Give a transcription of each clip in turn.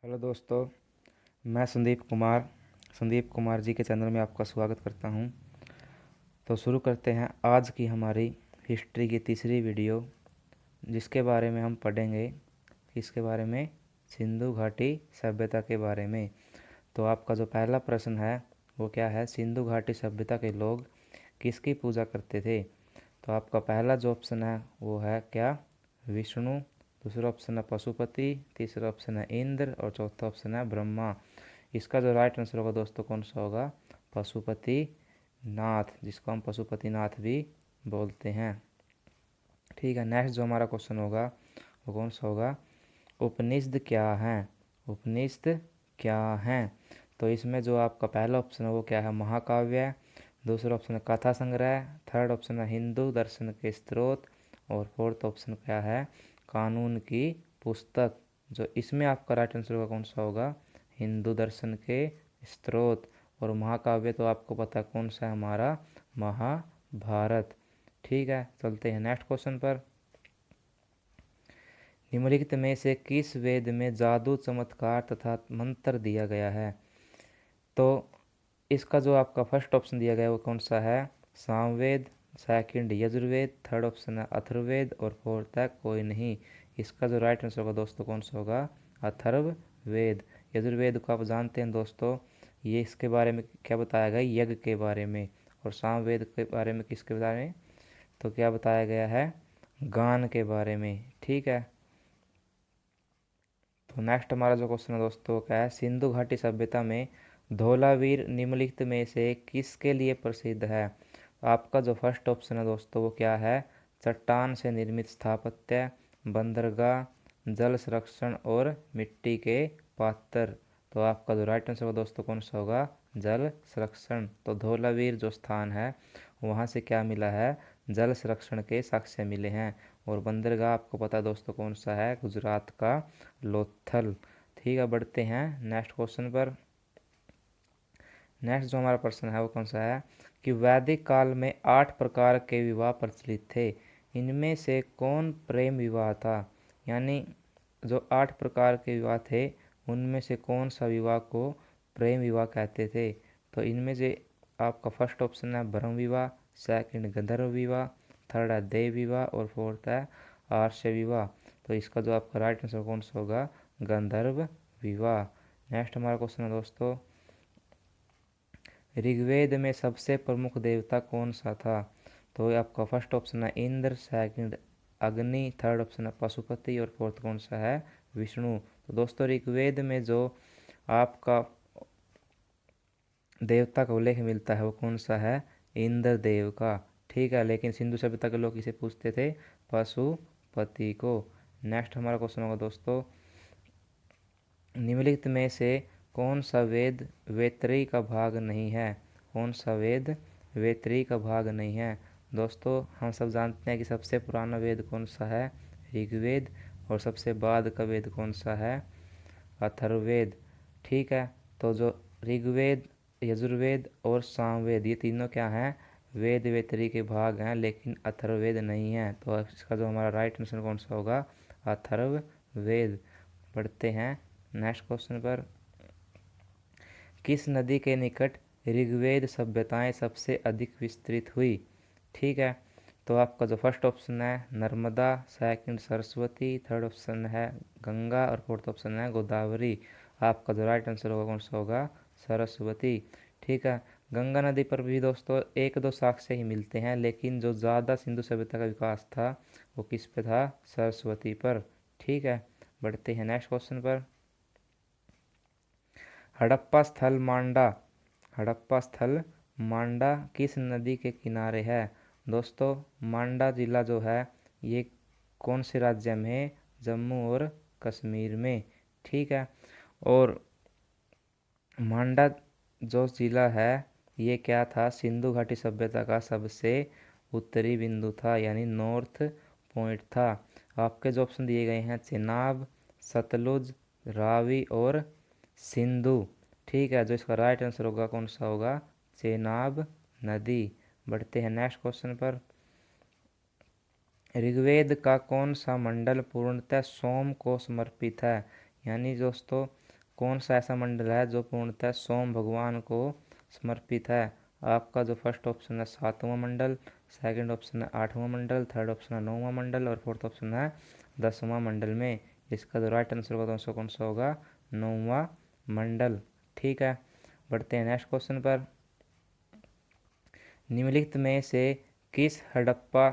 Hello दोस्तों, मैं संदीप कुमार जी के चैनल में आपका स्वागत करता हूं। तो शुरू करते हैं आज की हमारी हिस्ट्री की तीसरी वीडियो, जिसके बारे में हम पढ़ेंगे। इसके बारे में सिंधु घाटी सभ्यता के बारे में। तो आपका जो पहला प्रश्न है वो क्या है, सिंधु घाटी सभ्यता के लोग किसकी पूजा करते थे। तो आपका पहला जो ऑप्शन है वो है क्या, विष्णु। दूसरा ऑप्शन है पशुपति। तीसरा ऑप्शन है इंद्र और चौथा ऑप्शन है ब्रह्मा। इसका जो राइट आंसर होगा दोस्तों कौन सा होगा, पशुपति नाथ, जिसको हम पशुपति नाथ भी बोलते हैं। ठीक है, नेक्स्ट जो हमारा क्वेश्चन होगा वो कौन सा होगा, उपनिषद क्या है। उपनिषद क्या है। तो इसमें जो आपका पहला ऑप्शन है वो क्या है, महाकाव्य। दूसरा ऑप्शन है कथा संग्रह। थर्ड ऑप्शन है हिंदू दर्शन के स्रोत। और फोर्थ ऑप्शन क्या है, कानून की पुस्तक। जो इसमें आपका राइट आंसर होगा कौन सा होगा, हिंदू दर्शन के स्रोत। और महाकाव्य तो आपको पता है कौन सा है, हमारा महाभारत। ठीक है, चलते हैं नेक्स्ट क्वेश्चन पर। निम्नलिखित में से किस वेद में जादू चमत्कार तथा मंत्र दिया गया है। तो इसका जो आपका फर्स्ट ऑप्शन दिया गया है वो कौन सा है, Samaveda. Second Yajurveda. Third option है अथर्ववेद और फोर्थ है कोई नहीं। इसका जो राइट आंसर होगा दोस्तों कौन सा होगा, अथर्ववेद। यजुर्वेद को आप जानते हैं दोस्तों, ये इसके बारे में क्या बताया गया, यज्ञ के बारे में। और सामवेद के बारे में किसके बारे में, तो क्या बताया गया है, गान के बारे में। ठीक है, तो नेक्स्ट हमारा जो क्वेश्चन है दोस्तों क्या है, सिंधु घाटी सभ्यता में धौलावीर निम्नलिखित में से किसके लिए प्रसिद्ध है। आपका जो फर्स्ट ऑप्शन है दोस्तों वो क्या है, चट्टान से निर्मित स्थापत्य, बंदरगाह, जल संरक्षण और मिट्टी के पात्र। तो आपका जो राइट आंसर होगा दोस्तों कौन सा होगा, जल संरक्षण। तो धौलावीर जो स्थान है वहाँ से क्या मिला है, जल संरक्षण के साक्ष्य मिले हैं। और बंदरगाह आपको पता है दोस्तों कौन सा है, गुजरात का लोथल। ठीक है, बढ़ते हैं नेक्स्ट क्वेश्चन पर। नेक्स्ट जो हमारा प्रश्न है वो कौन सा है कि वैदिक काल में 8 प्रकार के विवाह प्रचलित थे, इनमें से कौन प्रेम विवाह था। यानी जो 8 प्रकार के विवाह थे उनमें से कौन सा विवाह को प्रेम विवाह कहते थे। तो इनमें से आपका फर्स्ट ऑप्शन है ब्रह्म विवाह। सेकंड गंधर्व विवाह। थर्ड है देव विवाह और फोर्थ है आर्ष विवाह। तो इसका जो आपका राइट आंसर कौन सा होगा, गंधर्व विवाह। नेक्स्ट हमारा क्वेश्चन है दोस्तों, ऋग्वेद में सबसे प्रमुख देवता कौन सा था। तो आपका फर्स्ट ऑप्शन है इंद्र। सेकंड अग्नि। थर्ड ऑप्शन है पशुपति और फोर्थ कौन सा है, विष्णु। तो दोस्तों ऋग्वेद में जो आपका देवता का उल्लेख मिलता है वो कौन सा है, इंद्र देव का। ठीक है, लेकिन सिंधु सभ्यता के लोग इसे पूछते थे पशुपति को। नेक्स्ट हमारा क्वेश्चन होगा दोस्तों, निम्नलिखित में से कौन सा वेद वेतरी का भाग नहीं है। कौन सा वेद वेतरी का भाग नहीं है। दोस्तों हम सब जानते हैं कि सबसे पुराना वेद कौन सा है, ऋग्वेद। और सबसे बाद का वेद कौन सा है, अथर्ववेद। ठीक है, तो जो ऋग्वेद, यजुर्वेद और सामवेद ये तीनों क्या हैं, वेद वेतरी के भाग हैं, लेकिन अथर्ववेद नहीं है। तो इसका जो हमारा राइट आंसर कौन सा होगा, अथर्ववेद। पढ़ते हैं नेक्स्ट क्वेश्चन पर। किस नदी के निकट ऋग्वेद सभ्यताएं सबसे अधिक विस्तृत हुई। ठीक है, तो आपका जो फर्स्ट ऑप्शन है Narmada. Second Saraswati. Third option है गंगा और फोर्थ ऑप्शन है गोदावरी। आपका जो राइट आंसर होगा कौन सा होगा, सरस्वती। ठीक है, गंगा नदी पर भी दोस्तों एक दो साक्ष्य ही मिलते हैं, लेकिन जो ज़्यादा सिंधु सभ्यता का विकास था वो किस पे था, सरस्वती पर। ठीक है, बढ़ते हैं नेक्स्ट क्वेश्चन पर। हड़प्पा स्थल मांडा, हड़प्पा स्थल मांडा किस नदी के किनारे है। दोस्तों मांडा जिला जो है ये कौन से राज्य में है, जम्मू और कश्मीर में। ठीक है, और मांडा जो जिला है ये क्या था, सिंधु घाटी सभ्यता का सबसे उत्तरी बिंदु था, यानी नॉर्थ पॉइंट था। आपके जो ऑप्शन दिए गए हैं चेनाब, सतलुज, रावी और सिंधु। ठीक है, जो इसका राइट आंसर होगा कौन सा होगा, चेनाब नदी। बढ़ते हैं नेक्स्ट क्वेश्चन पर। ऋग्वेद का कौन सा मंडल पूर्णतः सोम को समर्पित है। यानी दोस्तों कौन सा ऐसा मंडल है जो पूर्णतः सोम भगवान को समर्पित है? आपका जो फर्स्ट ऑप्शन है 7वां मंडल, सेकंड ऑप्शन है 8वां मंडल, थर्ड ऑप्शन है 9वां मंडल और फोर्थ ऑप्शन है 10वां मंडल में। इसका जो राइट आंसर होगा दोस्तों कौन सा होगा? 9वां मंडल। ठीक है, बढ़ते हैं नेक्स्ट क्वेश्चन पर। निम्नलिखित में से किस हड़प्पा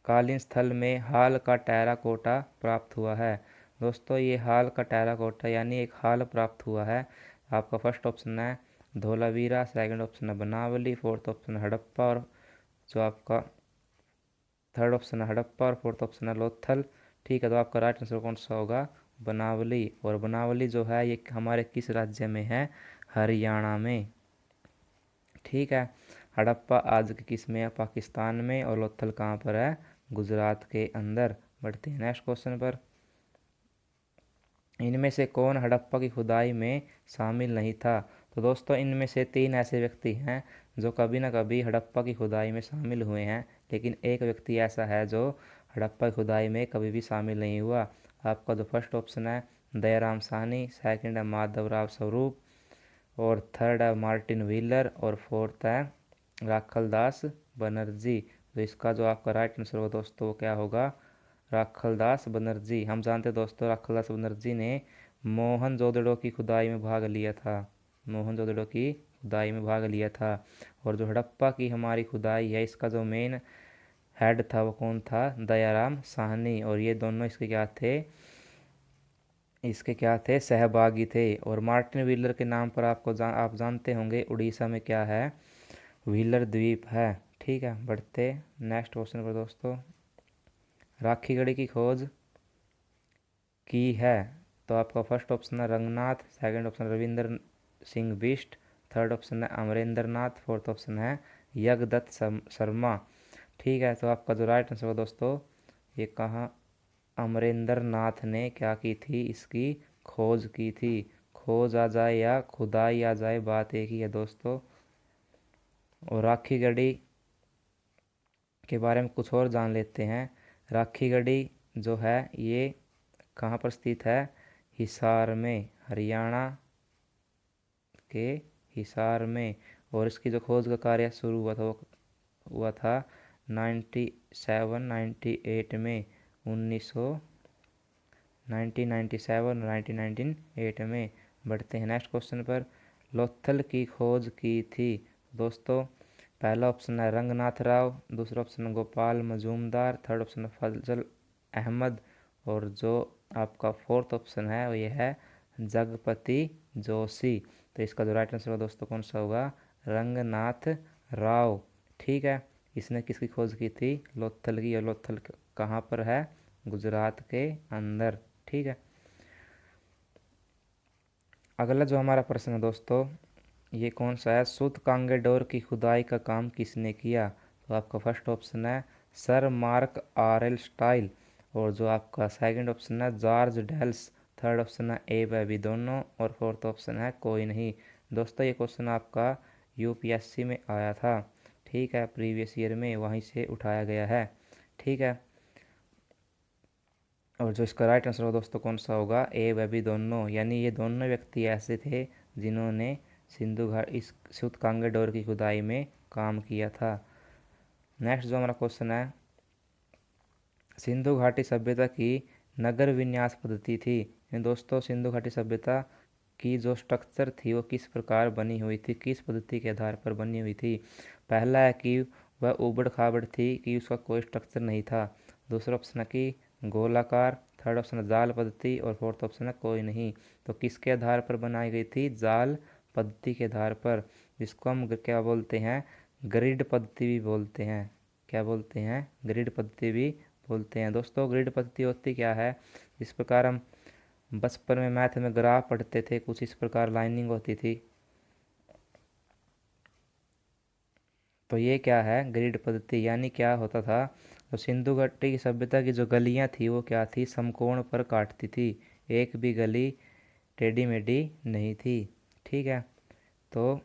कालीन स्थल में हाल का टेराकोटा प्राप्त हुआ है? दोस्तों ये हाल का टेराकोटा यानी एक हाल प्राप्त हुआ है। आपका फर्स्ट ऑप्शन है धोलावीरा, सेकंड ऑप्शन है बनावली, फोर्थ ऑप्शन है हड़प्पा और जो आपका थर्ड ऑप्शन है हड़प्पा और फोर्थ ऑप्शन है लोथल। ठीक है, तो आपका राइट आंसर कौन सा होगा? बनावली। और बनावली जो है ये हमारे किस राज्य में है? हरियाणा में। ठीक है, हड़प्पा आज के किस में है? पाकिस्तान में। और लोथल कहाँ पर है? गुजरात के अंदर। बढ़ते हैं नेक्स्ट क्वेश्चन पर। इनमें से कौन हड़प्पा की खुदाई में शामिल नहीं था? तो दोस्तों इनमें से 3 ऐसे व्यक्ति हैं जो कभी ना कभी हड़प्पा की खुदाई में शामिल हुए हैं, लेकिन एक व्यक्ति ऐसा है जो हड़प्पा की खुदाई में कभी भी शामिल नहीं हुआ। आपका जो फर्स्ट ऑप्शन है दयाराम साहनी, सेकंड है माधवराव स्वरूप और थर्ड है मार्टिन व्हीलर और फोर्थ है राखलदास बनर्जी। तो इसका जो आपका राइट आंसर होगा दोस्तों वो क्या होगा? राखलदास बनर्जी। हम जानते हैं दोस्तों राखलदास बनर्जी ने मोहनजोदड़ो की खुदाई में भाग लिया था। मोहनजोदड़ो की खुदाई में भाग लिया था। और जो हड़प्पा की हमारी खुदाई है इसका जो मेन हेड था वो कौन था? दयाराम साहनी। और ये दोनों इसके क्या थे? सहभागी थे। और मार्टिन व्हीलर के नाम पर आप जानते होंगे उड़ीसा में क्या है? व्हीलर द्वीप है। ठीक है, बढ़ते नेक्स्ट क्वेश्चन पर दोस्तों। राखी गढ़ी की खोज की है? तो आपका फर्स्ट ऑप्शन है Ranganath, second option Ravindra Singh Bisht, third option है अमरेंद्र नाथ, फोर्थ ऑप्शन है यज्ञदत्त शर्मा। ठीक है, तो आपका जो राइट आंसर होगा दोस्तों ये कहाँ? अमरेंद्र नाथ ने क्या की थी? इसकी खोज की थी। खोज आ जाए या खुदाई आ जाए बात एक ही है दोस्तों। और राखी गढ़ी के बारे में कुछ और जान लेते हैं। राखी गढ़ी जो है ये कहाँ पर स्थित है? हिसार में, हरियाणा के हिसार में। और इसकी जो खोज का कार्य शुरू हुआ था वो हुआ था 97-98 में, 1997 और 1998 में। बढ़ते हैं नेक्स्ट क्वेश्चन पर। लोथल की खोज की थी दोस्तों। पहला ऑप्शन है रंगनाथ राव, दूसरा ऑप्शन है गोपाल मजूमदार, थर्ड ऑप्शन है फजल अहमद और जो आपका फोर्थ ऑप्शन है वो ये है जगपति जोशी। तो इसका जो राइट आंसर होगा दोस्तों कौन सा होगा? रंगनाथ राव। ठीक है, इसने किसकी खोज की थी? लोथल की। और लोथल कहाँ पर है? गुजरात के अंदर। ठीक है, अगला जो हमारा प्रश्न है दोस्तों ये कौन सा है? सूतकांगेडोर की खुदाई का काम किसने किया? तो आपका फर्स्ट ऑप्शन है sir mark R L style और जो आपका सेकंड ऑप्शन है जॉर्ज डेल्स, थर्ड ऑप्शन है ए बेबी दोनों और फोर्थ ऑप्शन है कोई नहीं। दोस्तों ये क्वेश्चन आपका यूपीएससी में आया था। ठीक है, प्रीवियस ईयर में वहीं से उठाया गया है। ठीक है, और जो इसका राइट आंसर होगा दोस्तों कौन सा होगा? ए व बी दोनों। यानी ये दोनों व्यक्ति ऐसे थे जिन्होंने सिंधु घाट इस सूतकांगे डोर की खुदाई में काम किया था। नेक्स्ट जो हमारा क्वेश्चन है सिंधु घाटी सभ्यता की नगर विन्यास पद्धति थी। दोस्तों सिंधु घाटी सभ्यता की जो स्ट्रक्चर थी वो किस प्रकार बनी हुई थी? किस पद्धति के आधार पर बनी हुई थी? पहला है कि वह उबड़ खाबड़ थी कि उसका कोई स्ट्रक्चर नहीं था, दूसरा ऑप्शन है कि गोलाकार, थर्ड ऑप्शन है जाल पद्धति और फोर्थ ऑप्शन है कोई नहीं। तो किसके आधार पर बनाई गई थी? जाल पद्धति के आधार पर, जिसको हम क्या बोलते हैं? ग्रिड पद्धति भी बोलते हैं। क्या बोलते हैं? ग्रिड पद्धति भी बोलते हैं। दोस्तों ग्रिड पद्धति होती क्या है? इस प्रकार हम बचपन में मैथ में ग्राफ पढ़ते थे, कुछ इस प्रकार लाइनिंग होती थी। तो ये क्या है? ग्रिड पद्धति। यानी क्या होता था? तो सिंधु घाटी की सभ्यता की जो गलियां थी वो क्या थी? समकोण पर काटती थी, एक भी गली टेढ़ी मेढ़ी नहीं थी। ठीक है, तो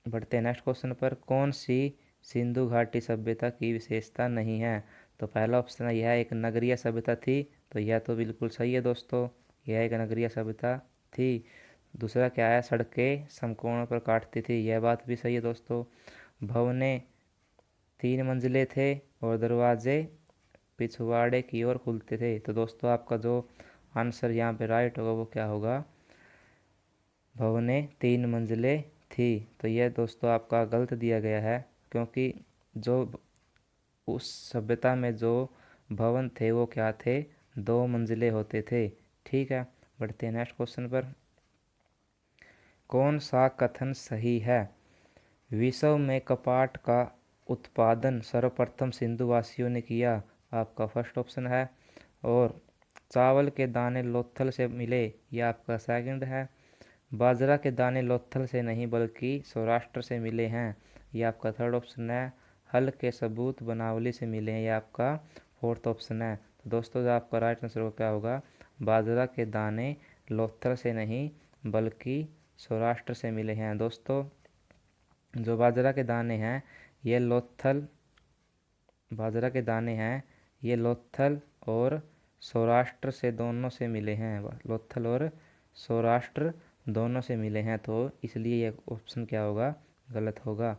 बढ़ते हैं नेक्स्ट क्वेश्चन पर। कौन सी सिंधु घाटी सभ्यता की विशेषता नहीं है? तो पहला ऑप्शन है यह एक नगरीय सभ्यता थी। तो यह तो बिल्कुल सही है दोस्तों, यह एक नगरीय सभ्यता थी। दूसरा क्या है, सड़कें समकोण पर काटती थी, यह बात भी सही है दोस्तों। भवनें 3 मंजिले थे और दरवाजे पिछवाड़े की ओर खुलते थे। तो दोस्तों आपका जो आंसर यहाँ पे राइट होगा वो क्या होगा, भवनें 3 मंजिले थी। तो यह दोस्तों आपका गलत दिया गया है, क्योंकि जो उस सभ्यता में जो भवन थे वो क्या थे, 2 मंजिले होते थे। ठीक है, बढ़ते हैं नेक्स्ट क्वेश्चन पर। कौन सा कथन सही है? विश्व में कपाट का उत्पादन सर्वप्रथम सिंधु वासियों ने किया, आपका फर्स्ट ऑप्शन है। और चावल के दाने लोथल से मिले, यह आपका सेकंड है। बाजरा के दाने लोथल से नहीं बल्कि सौराष्ट्र से मिले हैं, यह आपका थर्ड ऑप्शन है। हल के सबूत बनावली से मिले हैं, यह आपका फोर्थ ऑप्शन है। तो दोस्तों जो आपका राइट आंसर क्या होगा, बाजरा के दाने लोथल से नहीं बल्कि सौराष्ट्र से मिले हैं। दोस्तों जो बाजरा के दाने हैं ये लोथल, बाजरा के दाने हैं ये लोथल और सौराष्ट्र से दोनों से मिले हैं, लोथल और सौराष्ट्र दोनों से मिले हैं, तो इसलिए ये ऑप्शन क्या होगा, गलत होगा।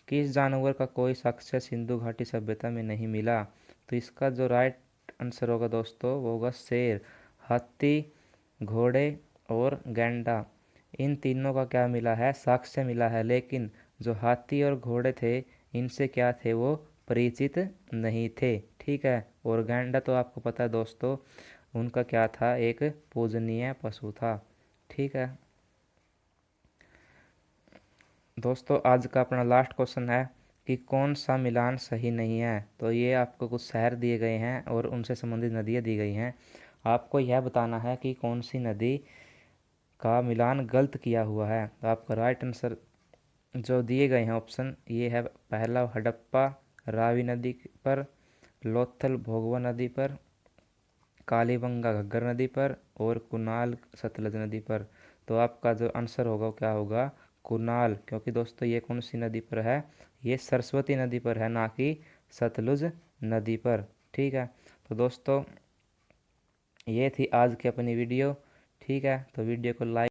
किस जानवर का कोई साक्ष्य सिंधु घाटी सभ्यता में नहीं मिला? तो इसका जो राइट आंसर होगा दोस्तों वो होगा शेर। हाथी, घोड़े और गैंडा, इन तीनों का क्या मिला है, साक्ष्य मिला है, लेकिन जो हाथी और घोड़े थे इनसे क्या थे, वो परिचित नहीं थे। ठीक है, और गैंडा तो आपको पता है दोस्तों उनका क्या था, एक पूजनीय पशु था। ठीक है दोस्तों, आज का अपना लास्ट क्वेश्चन है कि कौन सा मिलान सही नहीं है। तो ये आपको कुछ शहर दिए गए हैं और उनसे संबंधित नदियाँ दी गई हैं, आपको यह बताना है कि कौन सी नदी का मिलान गलत किया हुआ है। तो आपका राइट आंसर जो दिए गए हैं ऑप्शन, ये है पहला हड़प्पा रावी नदी पर, लोथल भोगवा नदी पर, कालीबंगा घग्गर नदी पर और कुनाल सतलज नदी पर। तो आपका जो आंसर होगा वो क्या होगा, कुनाल, क्योंकि दोस्तों ये कौन सी नदी पर है, ये सरस्वती नदी पर है, ना कि सतलुज नदी पर। ठीक है, तो दोस्तों ये थी आज की अपनी वीडियो। ठीक है, तो वीडियो को लाइक